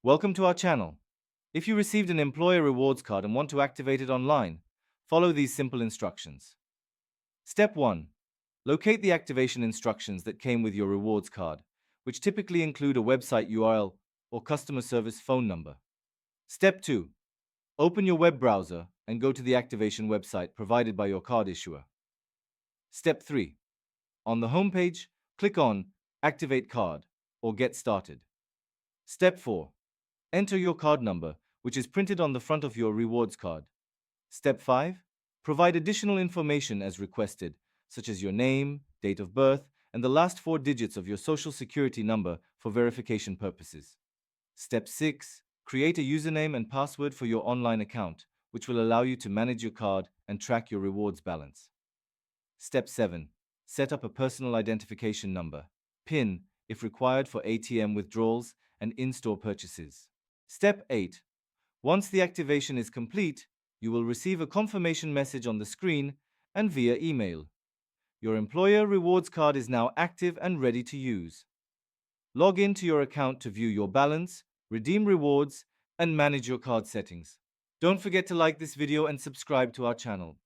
Welcome to our channel. If you received an employer rewards card and want to activate it online, follow these simple instructions. Step 1. Locate the activation instructions that came with your rewards card, which typically include a website URL or customer service phone number. Step 2. Open your web browser and go to the activation website provided by your card issuer. Step 3. On the homepage, click on Activate Card or Get Started. Step 4. Enter your card number, which is printed on the front of your rewards card. Step 5. Provide additional information as requested, such as your name, date of birth, and the last four digits of your social security number for verification purposes. Step 6. Create a username and password for your online account, which will allow you to manage your card and track your rewards balance. Step 7. Set up a personal identification number, PIN, if required for ATM withdrawals and in-store purchases. Step 8. Once the activation is complete, you will receive a confirmation message on the screen and via email. Your employer rewards card is now active and ready to use. Log in to your account to view your balance, redeem rewards, and manage your card settings. Don't forget to like this video and subscribe to our channel.